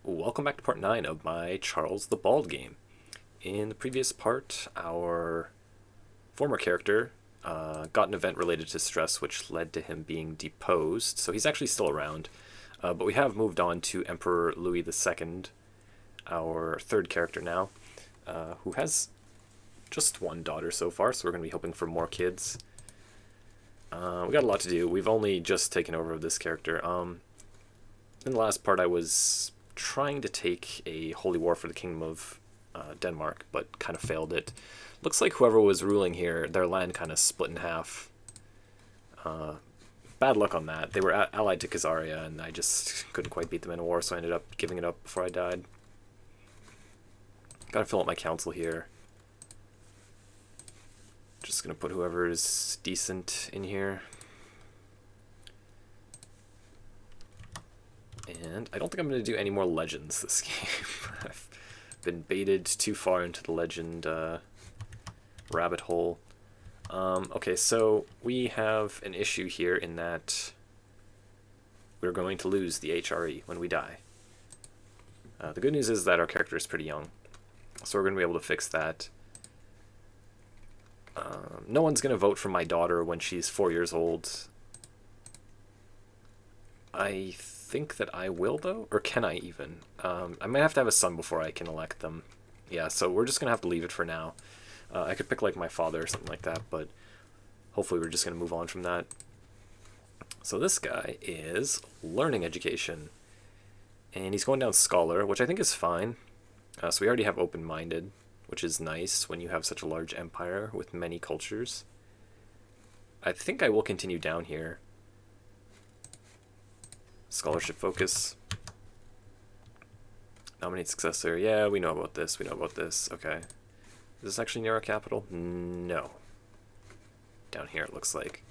Welcome back to part 9 of my Charles the Bald game. In the previous part, our former character got an event related to stress which led to him being deposed, so he's actually still around. But we have moved on to Emperor Louis II, our third character now, who has just one daughter so far, so we're going to be hoping for more kids. We got a lot to do. We've only just taken over this character. In the last part, I was trying to take a holy war for the kingdom of Denmark, but kind of failed it. Looks like whoever was ruling here, their land kind of split in half. Bad luck on that. They were allied to Khazaria, and I just couldn't quite beat them in a war, so I ended up giving it up before I died. Gotta fill up my council here. Just gonna put whoever is decent in here. And I don't think I'm going to do any more legends this game. I've been baited too far into the legend rabbit hole. Okay, so we have an issue here in that we're going to lose the HRE when we die. The good news is that our character is pretty young, so we're going to be able to fix that. No one's going to vote for my daughter when she's 4 years old. I think that I will, though, or can I even? I might have to have a son before I can elect them. Yeah, so we're just gonna have to leave it for now. I could pick like my father or something like that, but hopefully we're just gonna move on from that. So this guy is learning education, and he's going down scholar, which I think is fine. So we already have open-minded, which is nice when you have such a large empire with many cultures. I think I will continue down here. Scholarship focus. Nominate successor. Yeah, we know about this. We know about this. Okay. Is this actually near our capital? No. Down here, it looks like.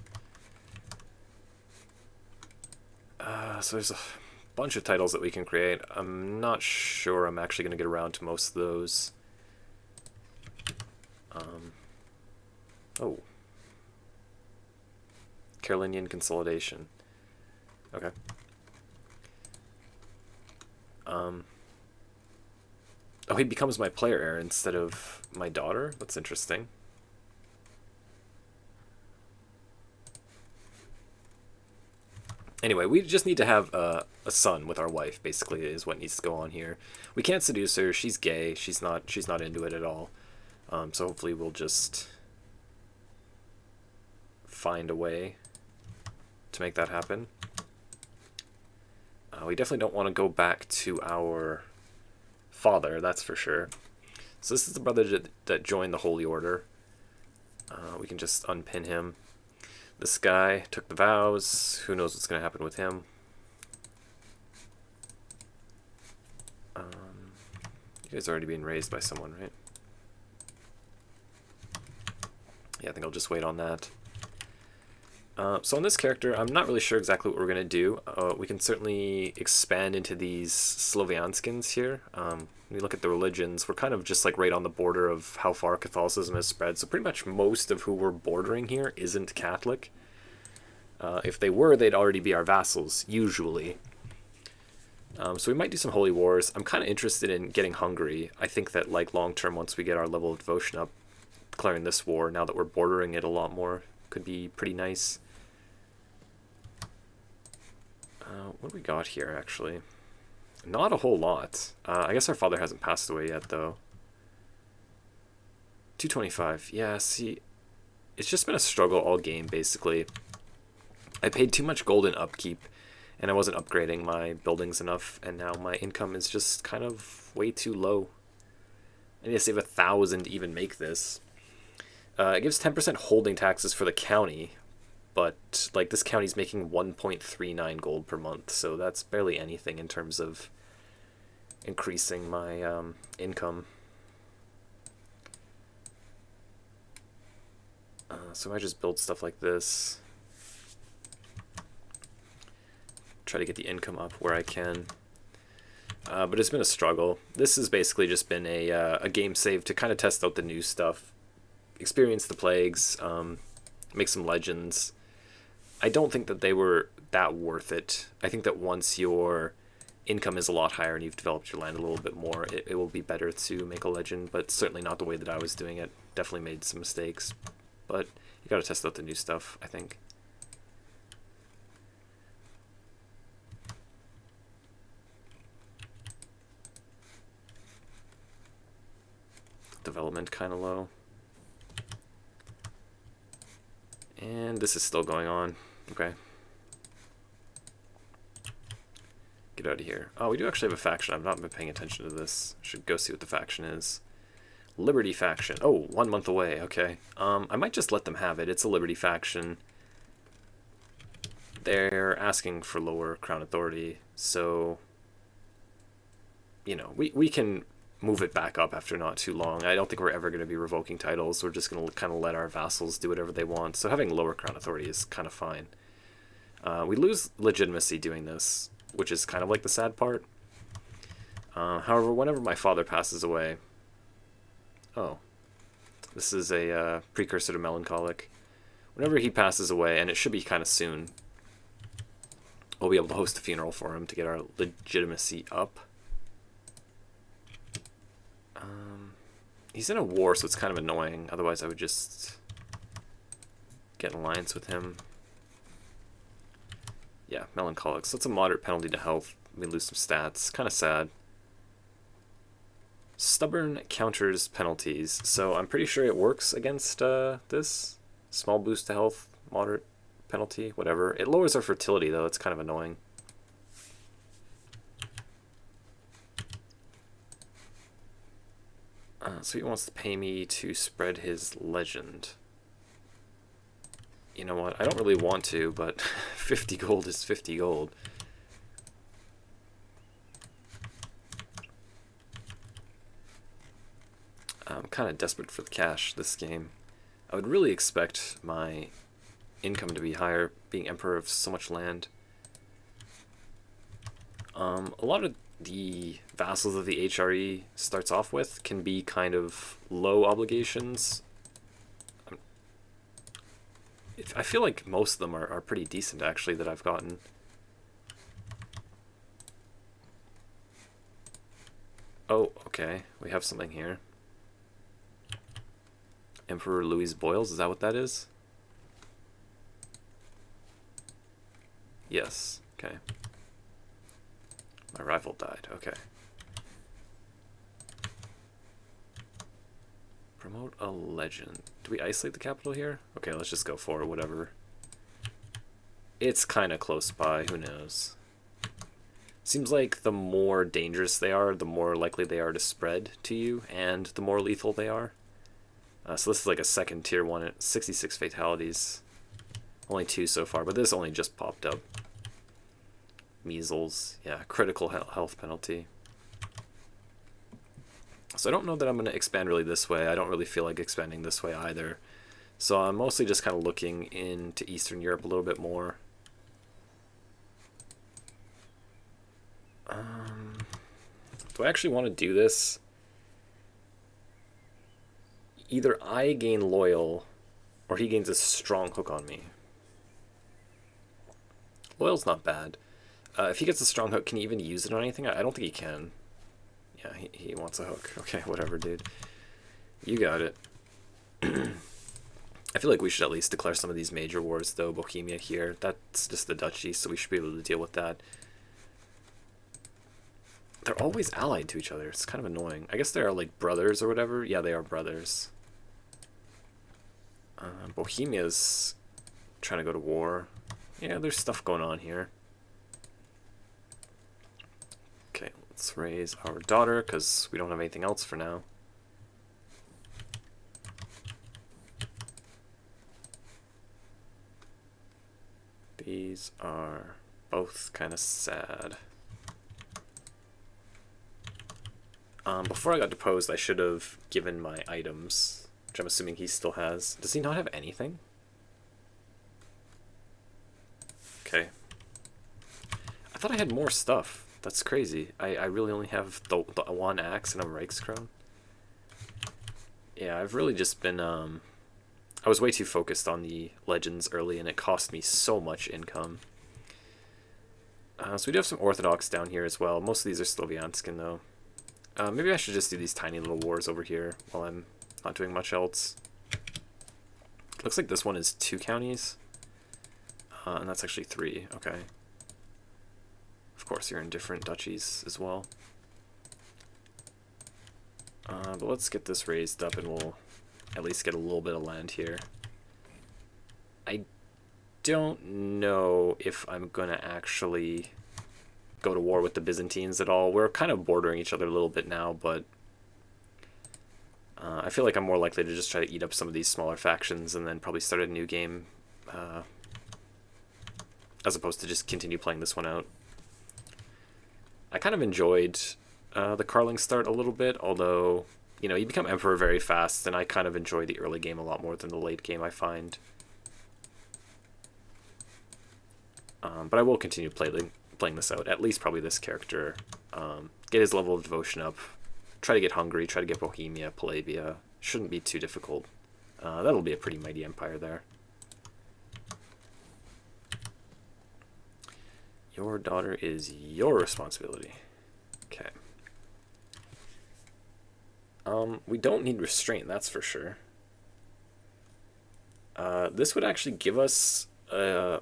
So there's a bunch of titles that we can create. I'm not sure I'm actually going to get around to most of those. Oh. Carolinian consolidation. Okay. Oh, he becomes my player heir instead of my daughter? That's interesting. Anyway, we just need to have a son with our wife, basically, is what needs to go on here. We can't seduce her. She's gay. She's not into it at all. So hopefully we'll just find a way to make that happen. We definitely don't want to go back to our father, that's for sure. So this is the brother that joined the Holy Order. We can just unpin him. This guy took the vows. Who knows what's going to happen with him. You guys are already being raised by someone, right? Yeah, I think I'll just wait on that. So on this character, I'm not really sure exactly what we're going to do. We can certainly expand into these Slovianskins here. When you look at the religions, we're kind of just like right on the border of how far Catholicism has spread. So pretty much most of who we're bordering here isn't Catholic. If they were, they'd already be our vassals, usually. So we might do some holy wars. I'm kind of interested in getting Hungary. I think that like long term, once we get our level of devotion up, declaring this war, now that we're bordering it a lot more, could be pretty nice. What do we got here, actually? Not a whole lot. I guess our father hasn't passed away yet, though. 225. Yeah, see, it's just been a struggle all game, basically. I paid too much gold in upkeep, and I wasn't upgrading my buildings enough, and now my income is just kind of way too low. I need to save 1,000 to even make this. It gives 10% holding taxes for the county, but like this county's making 1.39 gold per month, so that's barely anything in terms of increasing my income. So I just build stuff like this, try to get the income up where I can. But it's been a struggle. This has basically just been a game save to kind of test out the new stuff, experience the plagues, make some legends. I don't think that they were that worth it. I think that once you're income is a lot higher and you've developed your land a little bit more, it will be better to make a legend, but certainly not the way that I was doing it. Definitely made some mistakes, but you gotta test out the new stuff, I think. Development kind of low. And this is still going on. Okay. Get out of here. Oh, we do actually have a faction. I've not been paying attention to this. Should go see what the faction is. Liberty faction. Oh, 1 month away. Okay. I might just let them have it. It's a Liberty faction. They're asking for lower crown authority, so you know, we can move it back up after not too long. I don't think we're ever going to be revoking titles. We're just going to kind of let our vassals do whatever they want. So having lower crown authority is kind of fine. We lose legitimacy doing this, which is kind of like the sad part. However, whenever my father passes away... Oh. This is a precursor to Melancholic. Whenever he passes away, and it should be kind of soon, we'll be able to host a funeral for him to get our legitimacy up. He's in a war, so it's kind of annoying. Otherwise, I would just get an alliance with him. Yeah, Melancholic. So it's a moderate penalty to health. We lose some stats. Kind of sad. Stubborn counters penalties. So I'm pretty sure it works against this. Small boost to health, moderate penalty, whatever. It lowers our fertility, though. It's kind of annoying. So he wants to pay me to spread his legend. You know what? I don't really want to, but 50 gold is 50 gold. I'm kind of desperate for the cash this game. I would really expect my income to be higher, being Emperor of so much land. A lot of the vassals of the HRE starts off with can be kind of low obligations. I feel like most of them are pretty decent, actually, that I've gotten. Oh, okay. We have something here. Emperor Louis Boyles, is that what that is? Yes, okay. My rival died, okay. Promote a legend. Do we isolate the capital here? Okay, let's just go for it, whatever. It's kind of close by, who knows. Seems like the more dangerous they are, the more likely they are to spread to you, and the more lethal they are. So this is like a second tier one at 66 fatalities. Only 2 so far, but this only just popped up. Measles, yeah, critical health penalty. So I don't know that I'm going to expand really this way. I don't really feel like expanding this way either. So I'm mostly just kind of looking into Eastern Europe a little bit more. Do I actually want to do this? Either I gain loyal, or he gains a strong hook on me. Loyal's not bad. If he gets a strong hook, can he even use it on anything? I don't think he can. Yeah, he wants a hook. Okay, whatever, dude. You got it. I feel like we should at least declare some of these major wars, though. Bohemia here. That's just the duchy, so we should be able to deal with that. They're always allied to each other. It's kind of annoying. I guess they are, like, brothers or whatever. Yeah, they are brothers. Bohemia's trying to go to war. Yeah, there's stuff going on here. Okay, let's raise our daughter, because we don't have anything else for now. These are both kind of sad. Before I got deposed, I should have given my items, which I'm assuming he still has. Does he not have anything? Okay. I thought I had more stuff. That's crazy. I really only have the one axe and a Reichskrone. Yeah, I've really just been, I was way too focused on the legends early, and it cost me so much income. So we do have some Orthodox down here as well. Most of these are Slovianskin, though. Maybe I should just do these tiny little wars over here while I'm not doing much else. Looks like this one is 2 counties. And that's actually 3. Okay. Of course, you're in different duchies as well. But let's get this raised up and we'll at least get a little bit of land here. I don't know if I'm going to actually go to war with the Byzantines at all. We're kind of bordering each other a little bit now, but I feel like I'm more likely to just try to eat up some of these smaller factions and then probably start a new game as opposed to just continue playing this one out. I kind of enjoyed the Carling start a little bit, although, you know, you become Emperor very fast, and I kind of enjoy the early game a lot more than the late game, I find. But I will continue playing this out, at least probably this character. Get his level of devotion up, try to get Hungary, try to get Bohemia, Pallavia. Shouldn't be too difficult. That'll be a pretty mighty empire there. Your daughter is your responsibility. Okay. We don't need restraint, that's for sure. This would actually give us a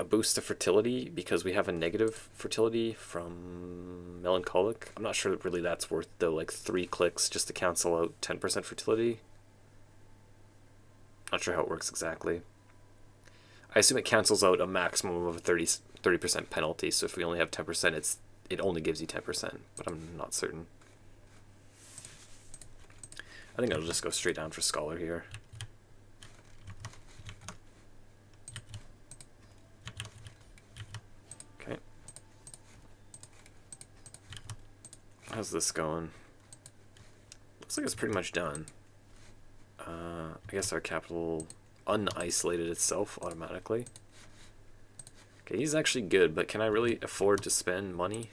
boost to fertility because we have a negative fertility from melancholic. I'm not sure that really that's worth the like 3 clicks just to cancel out 10% fertility. Not sure how it works exactly. I assume it cancels out a maximum of a 30% penalty, so if we only have 10%, it only gives you 10%, but I'm not certain. I think I'll just go straight down for Scholar here. Okay. How's this going? Looks like it's pretty much done. I guess our capital unisolated itself automatically. Okay, he's actually good, but can I really afford to spend money?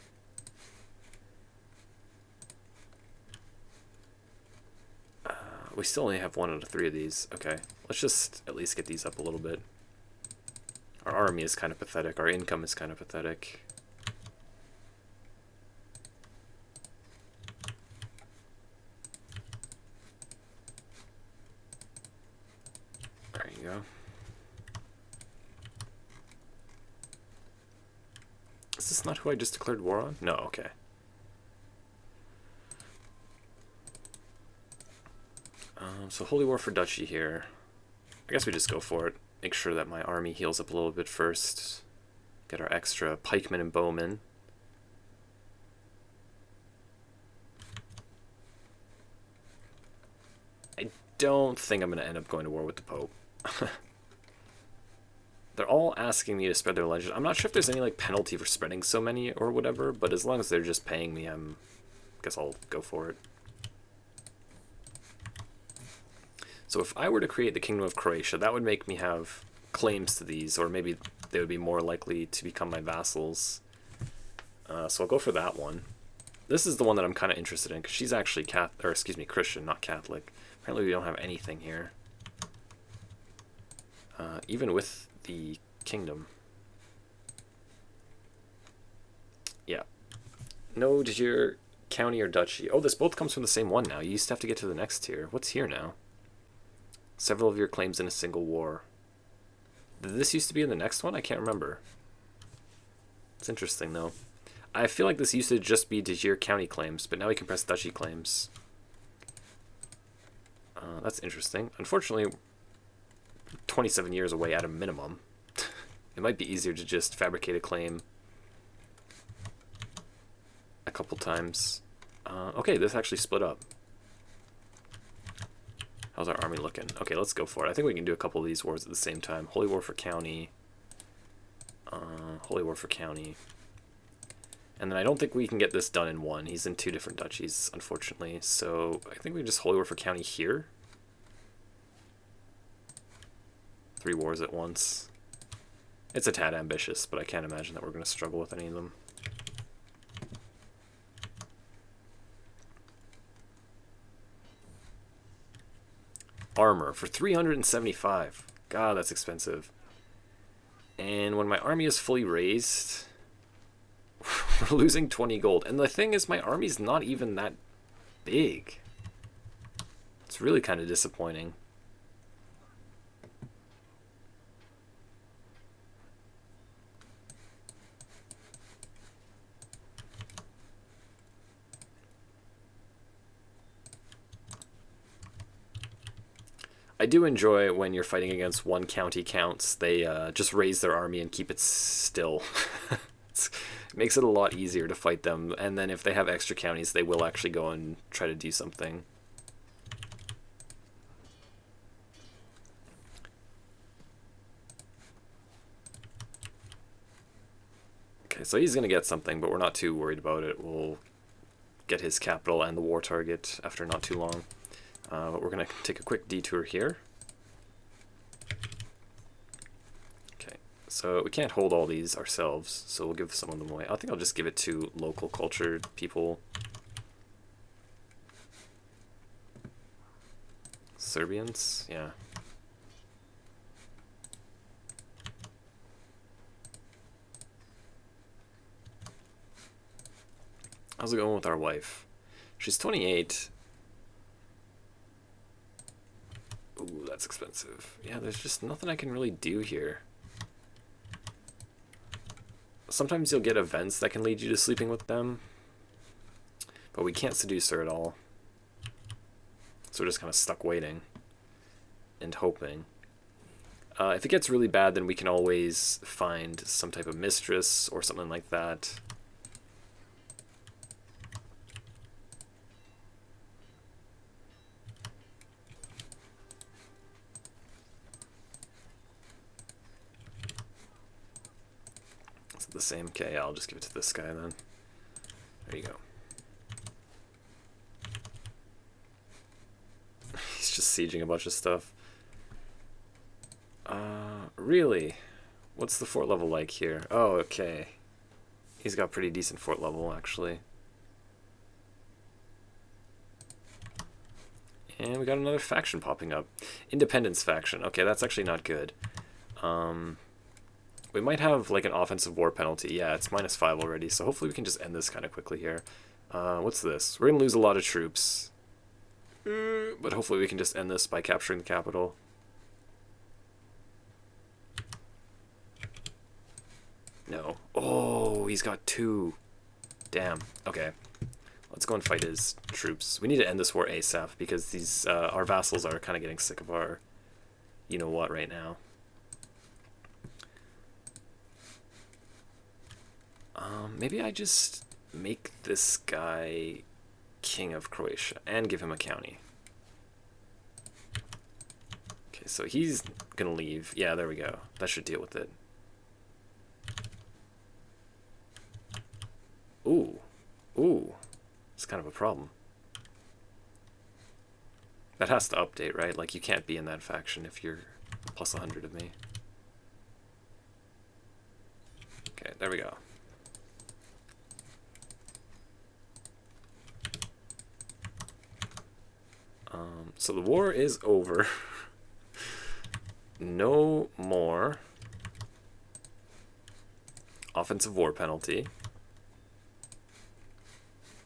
We still only have 1 out of 3 of these. Okay, let's just at least get these up a little bit. Our army is kind of pathetic. Our income is kind of pathetic. There you go. Is this not who I just declared war on? No, okay. So Holy War for Duchy here. I guess we just go for it. Make sure that my army heals up a little bit first. Get our extra pikemen and bowmen. I don't think I'm going to end up going to war with the Pope. They're all asking me to spread their legend. I'm not sure if there's any like penalty for spreading so many or whatever, but as long as they're just paying me, I guess I'll go for it. So if I were to create the Kingdom of Croatia, that would make me have claims to these, or maybe they would be more likely to become my vassals. So I'll go for that one. This is the one that I'm kind of interested in, because she's actually Christian, not Catholic. Apparently we don't have anything here. Even with the kingdom. Yeah. No, did your county or duchy... Oh, this both comes from the same one now. You used to have to get to the next tier. What's here now? Several of your claims in a single war. Did this used to be in the next one? I can't remember. It's interesting, though. I feel like this used to just be De Jure County claims, but now we can press Duchy claims. That's interesting. Unfortunately, 27 years away at a minimum. It might be easier to just fabricate a claim a couple times. Okay, this actually split up. How's our army looking? Okay, let's go for it. I think we can do a couple of these wars at the same time. Holy War for County. Holy War for County. And then I don't think we can get this done in one. He's in 2 different duchies, unfortunately. So I think we just Holy War for County here. 3 wars at once. It's a tad ambitious, but I can't imagine that we're going to struggle with any of them. Armor for 375. God, that's expensive. And when my army is fully raised, We're losing 20 gold. And the thing is, my army's not even that big. It's really kind of disappointing. I do enjoy when you're fighting against one county counts, they just raise their army and keep it still. It makes it a lot easier to fight them, and then if they have extra counties, they will actually go and try to do something. Okay, so he's going to get something, but we're not too worried about it. We'll get his capital and the war target after not too long. But we're going to take a quick detour here. Okay, so we can't hold all these ourselves, so we'll give some of them away. I think I'll just give it to local cultured people. Serbians? Yeah. How's it going with our wife? She's 28. Ooh, that's expensive. Yeah, there's just nothing I can really do here. Sometimes you'll get events that can lead you to sleeping with them, but we can't seduce her at all. So we're just kind of stuck waiting and hoping. If it gets really bad, then we can always find some type of mistress or something like that. The same. Okay, I'll just give it to this guy then. There you go. He's just sieging a bunch of stuff. Really? What's the fort level like here? Oh, okay. He's got pretty decent fort level, actually. And we got another faction popping up. Independence faction. Okay, that's actually not good. We might have like an offensive war penalty. Yeah, it's -5 already, so hopefully we can just end this kind of quickly here. What's this? We're going to lose a lot of troops. But hopefully we can just end this by capturing the capital. No. Oh, he's got 2. Damn. Okay. Let's go and fight his troops. We need to end this war ASAP because these our vassals are kind of getting sick of our you-know-what right now. Maybe I just make this guy king of Croatia and give him a county. Okay, so he's gonna leave. Yeah, there we go. That should deal with it. Ooh. Ooh. It's kind of a problem. That has to update, right? Like, you can't be in that faction if you're plus 100 of me. Okay, there we go. So the war is over. No more offensive war penalty.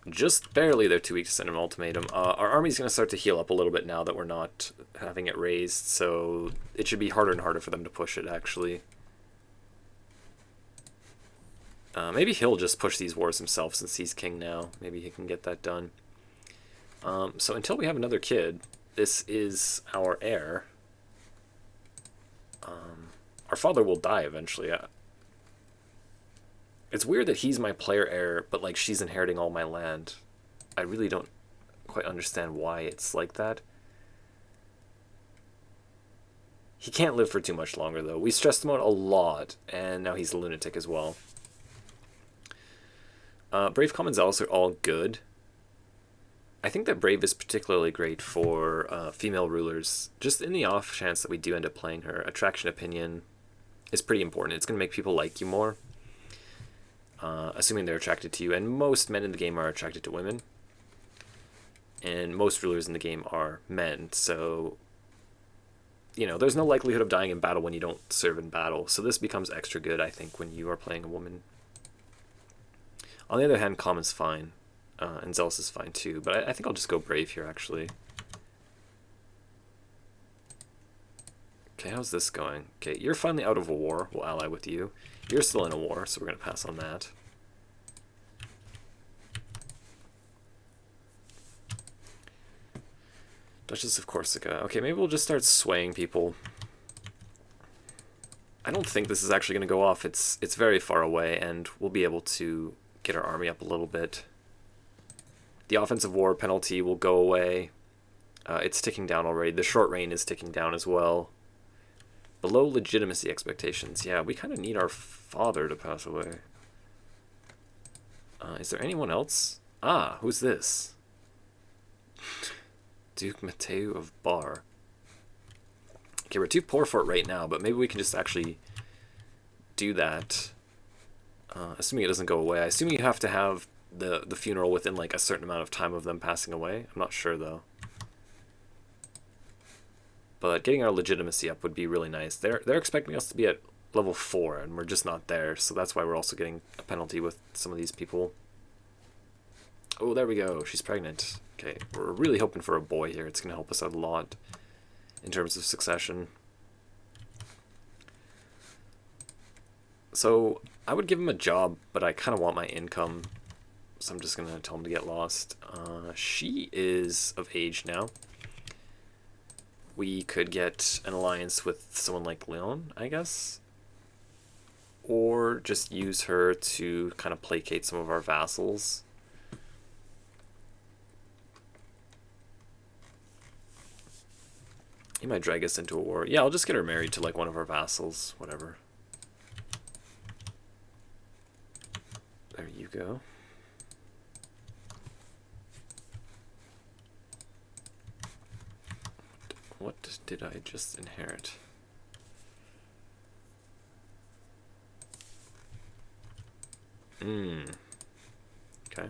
Just barely, they're too weak to send an ultimatum. Our army's going to start to heal up a little bit now that we're not having it raised, so it should be harder and harder for them to push it, actually. Maybe he'll just push these wars himself since he's king now. Maybe he can get that done. So until we have another kid, this is our heir. Our father will die eventually. It's weird that he's my player heir, but like she's inheriting all my land. I really don't quite understand why it's like that. He can't live for too much longer, though. We stressed him out a lot, and now he's a lunatic as well. Brave, Common, Zealous are all good. I think that Brave is particularly great for female rulers. Just in the off chance that we do end up playing her, Attraction Opinion is pretty important. It's going to make people like you more, assuming they're attracted to you. And most men in the game are attracted to women. And most rulers in the game are men. So, you know, there's no likelihood of dying in battle when you don't serve in battle. So this becomes extra good, I think, when you are playing a woman. On the other hand, Common's fine, and Zealous is fine too, but I think I'll just go Brave here, actually. Okay, how's this going? Okay, you're finally out of a war. We'll ally with you. You're still in a war, so we're going to pass on that. Duchess of Corsica. Okay, maybe we'll just start swaying people. I don't think this is actually going to go off. It's very far away, and we'll be able to get our army up a little bit. The offensive war penalty will go away. It's ticking down already. The short reign is ticking down as well. Below legitimacy expectations. Yeah, we kind of need our father to pass away. Is there anyone else? Ah, who's this? Duke Mateu of Bar. Okay, we're too poor for it right now, but maybe we can just actually do that. Assuming it doesn't go away. I assume you have to have the funeral within like a certain amount of time of them passing away. I'm not sure though. But getting our legitimacy up would be really nice. They're expecting us to be at level 4, and we're just not there, so that's why we're also getting a penalty with some of these people. Oh, there we go. She's pregnant. Okay, we're really hoping for a boy here. It's going to help us out a lot in terms of succession. So I would give him a job, but I kind of want my income, so I'm just going to tell him to get lost. She is of age now. We could get an alliance with someone like Leon, I guess. Or just use her to kind of placate some of our vassals. He might drag us into a war. Yeah, I'll just get her married to like one of our vassals, whatever. There you go. What did I just inherit? Okay.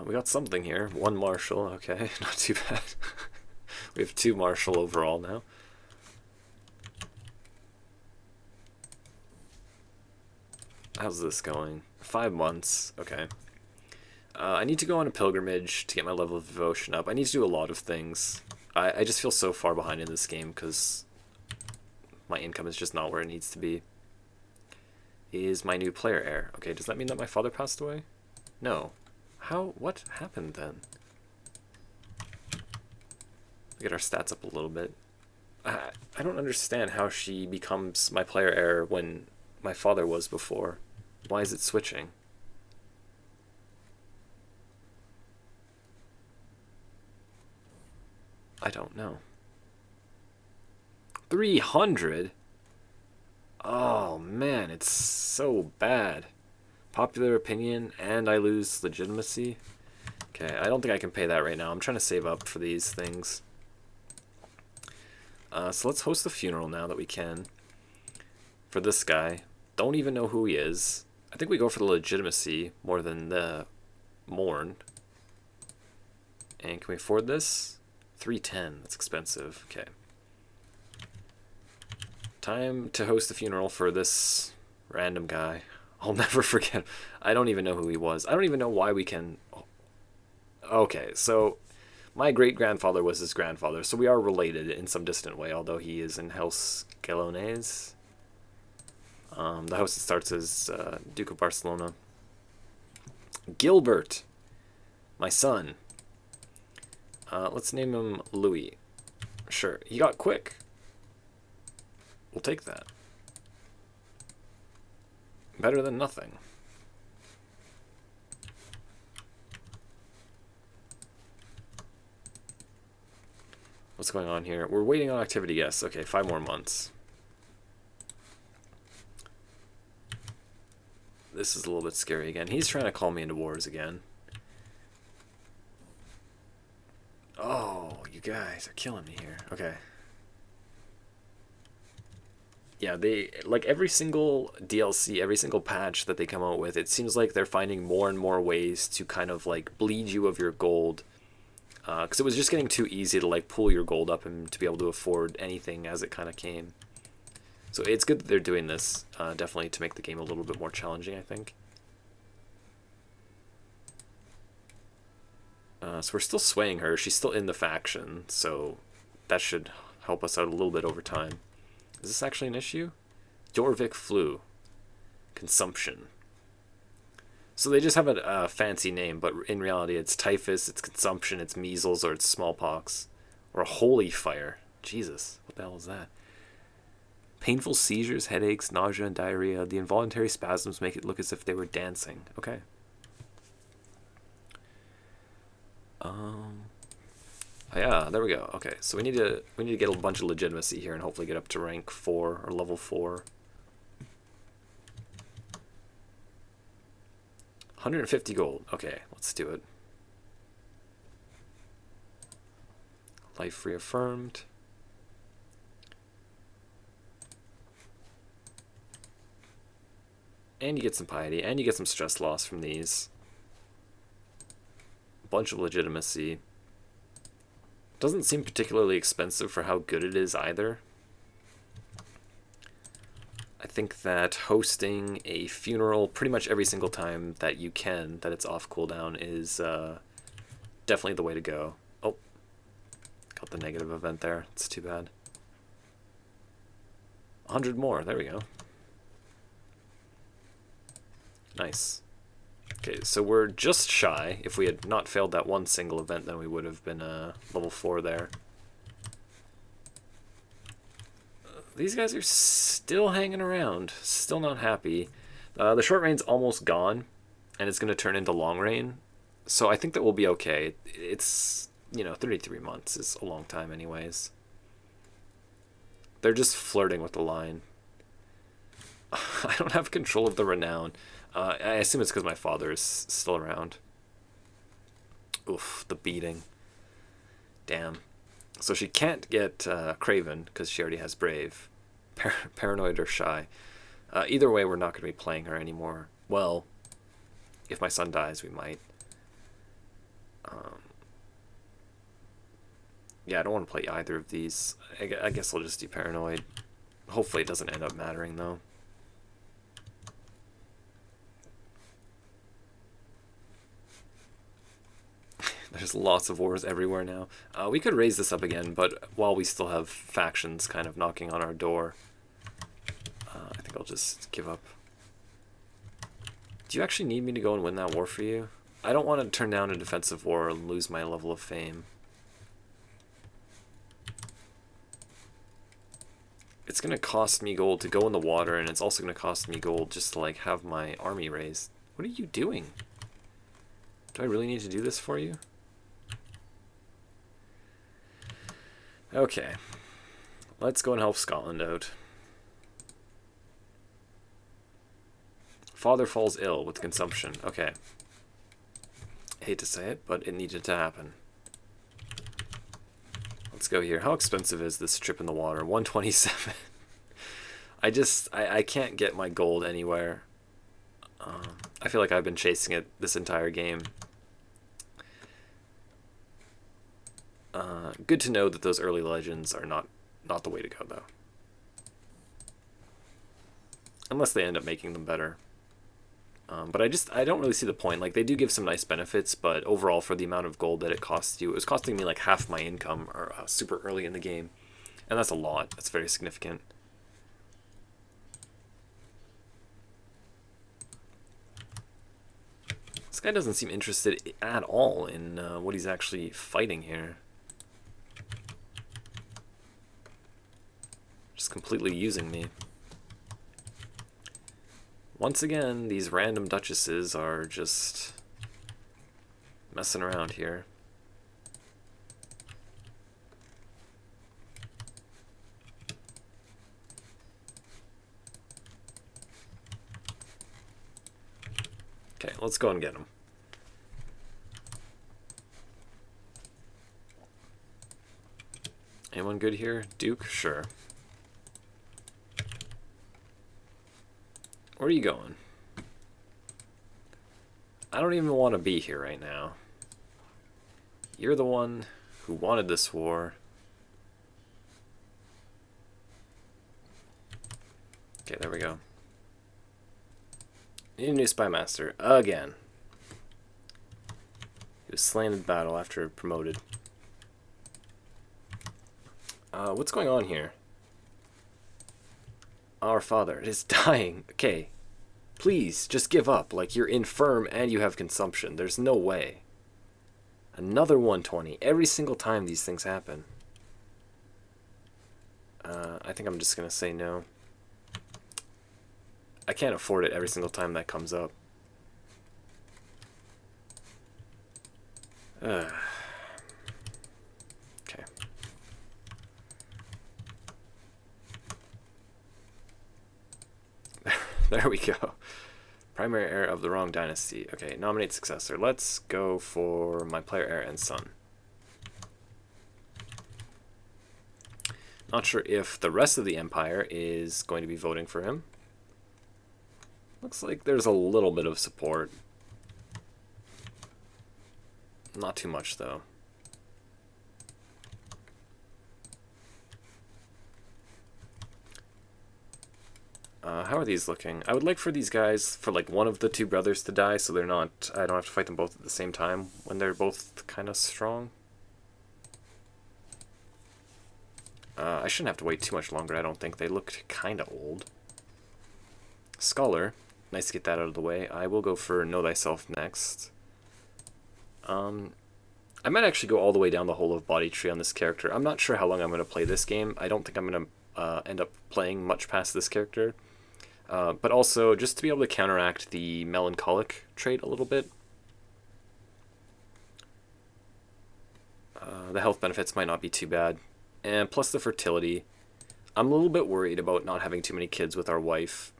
We got something here. 1 marshal, okay, not too bad. We have 2 marshal overall now. How's this going? 5 months, okay. I need to go on a pilgrimage to get my level of devotion up. I need to do a lot of things. I just feel so far behind in this game because my income is just not where it needs to be. Is my new player heir? Okay, does that mean that my father passed away? No. How? What happened then? Get our stats up a little bit. I don't understand how she becomes my player heir when my father was before. Why is it switching? I don't know. 300? Oh man, it's so bad. Popular opinion, and I lose legitimacy. Okay, I don't think I can pay that right now. I'm trying to save up for these things. So let's host the funeral now that we can. For this guy. Don't even know who he is. I think we go for the legitimacy more than the mourn. And can we afford this? 310. That's expensive. Okay. Time to host the funeral for this random guy. I'll never forget. I don't even know who he was. I don't even know why we can... Okay, so my great-grandfather was his grandfather, so we are related in some distant way, although he is in House Gelonese. The house that starts as Duke of Barcelona. Gilbert, my son. Let's name him Louis. Sure, he got quick. We'll take that. Better than nothing. What's going on here? We're waiting on activity, yes. Okay, 5 more months. This is a little bit scary again. He's trying to call me into wars again. Oh, you guys are killing me here. Okay. Yeah, they, like every single DLC, every single patch that they come out with, it seems like they're finding more and more ways to kind of like bleed you of your gold Because it was just getting too easy to like pull your gold up and to be able to afford anything as it kind of came. So it's good that they're doing this, definitely to make the game a little bit more challenging, I think. So we're still swaying her. She's still in the faction, so that should help us out a little bit over time. Is this actually an issue? Jorvik flu. Consumption. So they just have a fancy name, but in reality it's typhus, it's consumption, it's measles, or it's smallpox. Or a holy fire. Jesus, what the hell is that? Painful seizures, headaches, nausea, and diarrhea. The involuntary spasms make it look as if they were dancing. Okay. Oh yeah, there we go. Okay, so we need to get a bunch of legitimacy here and hopefully get up to rank 4 or level 4. 150 gold. Okay, let's do it. Life reaffirmed. And you get some piety, and you get some stress loss from these. A bunch of legitimacy. Doesn't seem particularly expensive for how good it is either. I think that hosting a funeral pretty much every single time that you can, that it's off cooldown, is definitely the way to go. Oh, got the negative event there. It's too bad. 100 more. There we go. Nice. Okay, so we're just shy. If we had not failed that one single event, then we would have been level 4 there. These guys are still hanging around, still not happy. The short reign's almost gone, and it's going to turn into long reign. So I think that we'll be okay. It's, 33 months is a long time anyways. They're just flirting with the line. I don't have control of the renown. I assume it's because my father is still around. Oof, the beating. Damn. So she can't get Craven because she already has Brave. Paranoid or Shy. Either way, we're not going to be playing her anymore. Well, if my son dies, we might. Yeah, I don't want to play either of these. I guess I'll just do Paranoid. Hopefully it doesn't end up mattering, though. There's lots of wars everywhere now. We could raise this up again, but while we still have factions kind of knocking on our door, I think I'll just give up. Do you actually need me to go and win that war for you? I don't want to turn down a defensive war and lose my level of fame. It's going to cost me gold to go in the water, and it's also going to cost me gold just to like have my army raised. What are you doing? Do I really need to do this for you? Okay, let's go and help Scotland out. Father falls ill with consumption. Okay. Hate to say it, but it needed to happen. Let's go here. How expensive is this trip in the water? 127. I can't get my gold anywhere. I feel like I've been chasing it this entire game. Good to know that those early legends are not the way to go, though. Unless they end up making them better. But I don't really see the point. Like, they do give some nice benefits, but overall, for the amount of gold that it costs you, it was costing me like half my income super early in the game. And that's a lot. That's very significant. This guy doesn't seem interested at all in what he's actually fighting here. Just completely using me. Once again, these random duchesses are just messing around here. Okay, let's go and get them. Anyone good here? Duke? Sure. Where are you going? I don't even want to be here right now. You're the one who wanted this war. Okay, there we go. Need a new spy master again. He was slain in battle after promoted. What's going on here? Our father is dying. Okay, please just give up. Like, you're infirm and you have consumption. There's no way. Another 120 every single time these things happen. I think I'm just gonna say no. I can't afford it every single time that comes up. Okay. There we go. Primary heir of the wrong dynasty. Okay, nominate successor. Let's go for my player heir and son. Not sure if the rest of the empire is going to be voting for him. Looks like there's a little bit of support. Not too much, though. How are these looking? I would like for these guys, for like one of the two brothers to die, so they're not, I don't have to fight them both at the same time when they're both kind of strong. I shouldn't have to wait too much longer, I don't think. They looked kind of old. Scholar. Nice to get that out of the way. I will go for Know Thyself next. I might actually go all the way down the whole of body tree on this character. I'm not sure how long I'm going to play this game. I don't think I'm going to end up playing much past this character. But also, just to be able to counteract the melancholic trait a little bit. The health benefits might not be too bad. And plus the fertility. I'm a little bit worried about not having too many kids with our wife.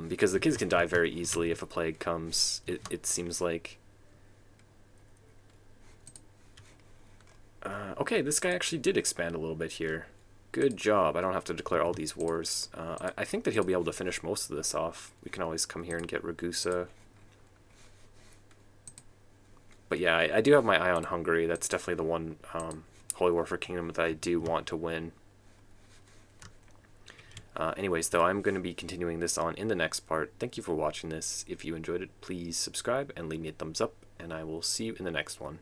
Because the kids can die very easily if a plague comes, it seems like. Okay, this guy actually did expand a little bit here. Good job. I don't have to declare all these wars. I think that he'll be able to finish most of this off. We can always come here and get Ragusa. But yeah, I do have my eye on Hungary. That's definitely the one Holy War for Kingdom that I do want to win. Anyways, though, I'm going to be continuing this on in the next part. Thank you for watching this. If you enjoyed it, please subscribe and leave me a thumbs up, and I will see you in the next one.